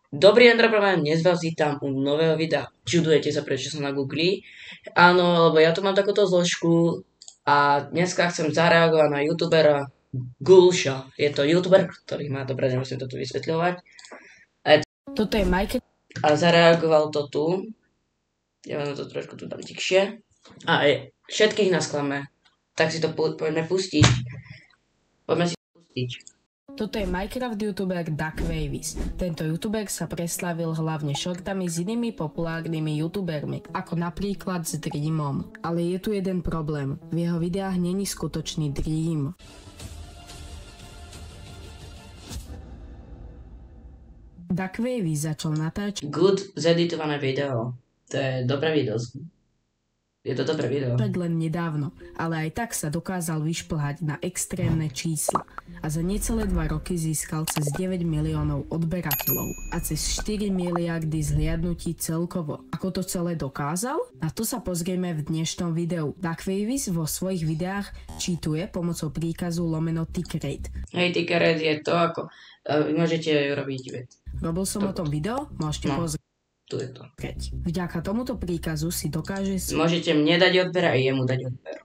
Dobrý Androprogram, dnes vás vítam u nového videa. Čudujete sa, prečo som na Google? Áno, lebo ja tu mám takúto zložku a dneska chcem zareagovať na youtubera Gulsha. Je to youtuber, ktorý má, dobre, nemusím to tu vysvetľovať. Toto je Minecraft. A zareagoval to tu. Ja vám to trošku tu dám tikšie. A všetkých nás klame. Tak si to poďme pustiť. Poďme si to pustiť. Toto je Minecraft youtuber Duckwavis. Tento youtuber sa preslávil hlavne shortami s inými populárnymi youtubermi, ako napríklad s Dreamom. Ale je tu jeden problém. V jeho videách není skutočný Dream. Duckwavis začal natáčať Good zeditované video. To je dobré video. Je to dobré video. len nedávno, ale aj tak sa dokázal vyšplhať na extrémne čísla a za necelé 2 roky získal cez 9 miliónov odberateľov a cez 4 miliardy zhliadnutí celkovo. Ako to celé dokázal? Na to sa pozrieme v dnešnom videu. Duckwavis vo svojich videách cheatuje pomocou príkazu _tickrate. Hej, tickrate je to ako... môžete robiť vec. Robil som o tom video, môžete pozrieť. Tu je to. Vďaka tomuto príkazu si dokáže Môžete mne dať odber a jemu dať odber.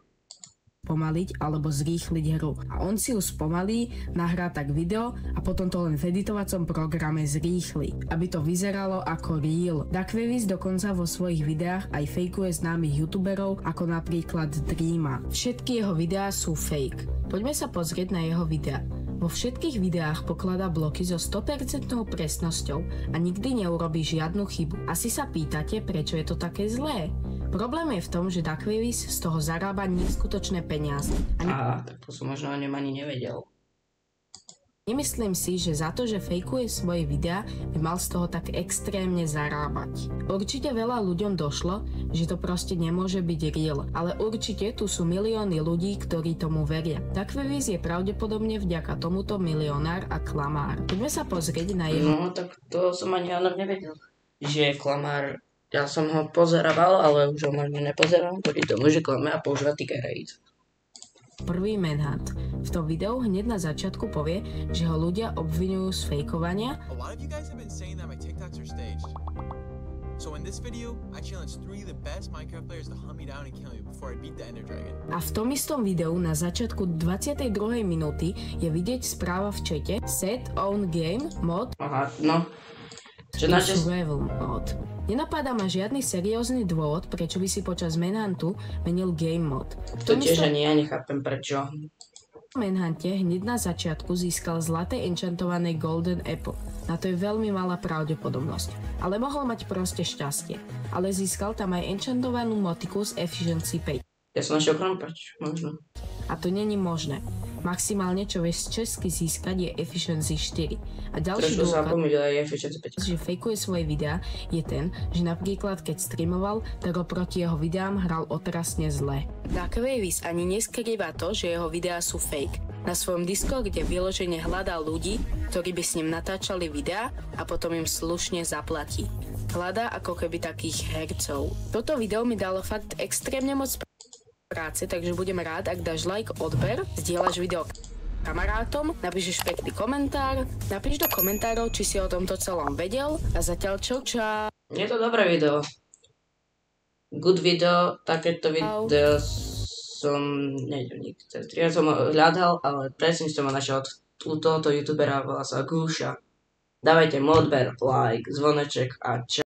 spomaliť alebo zrýchliť hru. A on si ju spomalí, nahrá tak video a potom to len v editovacom programe zrýchli, aby to vyzeralo ako real. Duckwavis dokonca vo svojich videách aj fejkuje známych youtuberov ako napríklad Dreama. Všetky jeho videá sú fake. Poďme sa pozrieť na jeho videá. Vo všetkých videách pokladá bloky so 100% presnosťou a nikdy neurobí žiadnu chybu. Asi sa pýtate, prečo je to také zlé? Problém je v tom, že Duckwavis z toho zarába neskutočné peniaze. Tak to som možno o ňom ani nevedel. Nemyslím si, že za to, že fejkuje svoje videá, by mal z toho tak extrémne zarábať. Určite veľa ľuďom došlo, že to proste nemôže byť real, ale určite tu sú milióny ľudí, ktorí tomu veria. Duckwavis je pravdepodobne vďaka tomuto milionár a klamár. Poďme sa pozrieť na jeho... No, tak to som ani o ňom nevedel, že je klamár. Ja som ho pozerával, ale už ho možno nepozerám, kvôli tomu, že klame a používa tickrate. Prvý manhunt. V tom videu hneď na začiatku povie, že ho ľudia obvinujú z fejkovania. A v tom istom videu na začiatku 22. minúty je vidieť správa v čete set own game mod survival mod. Nenapadá ma žiadny seriózny dôvod, prečo by si počas manhuntu menil game mod. To tiež ani ja nechápem prečo. V manhunte hneď na začiatku získal zlaté enchantované golden apple. Na to je veľmi malá pravdepodobnosť, ale mohol mať proste šťastie. Ale získal tam aj enchantovanú motiku z efficiency 5. Ja som našiel krompač, možno. A to není možné. Maximálne, čo vieš česky získať, je efficiency 4. A ďalší dôkaz, že fejkuje svoje videá, je ten, že napríklad keď streamoval, tak oproti jeho videám hral otrasne zle. Duckwavis ani neskrýva to, že jeho videá sú fake. Na svojom Discorde vyložene hľadá ľudí, ktorí by s ním natáčali videá a potom im slušne zaplatí. Hľadá ako keby takých hercov. Toto video mi dalo fakt extrémne moc práce, takže budem rád, ak dáš like, odber, zdieľaš video kamarátom, napíšeš pekný komentár, napíš do komentárov, či si o tomto celom vedel a zatiaľ čau. Je to dobré video. Good video, takéto video som ja som ho hľadal, ale presne som ho našiel u tohoto youtubera, volá sa Gulsha. Dávajte mu odber, like, zvoneček a čau.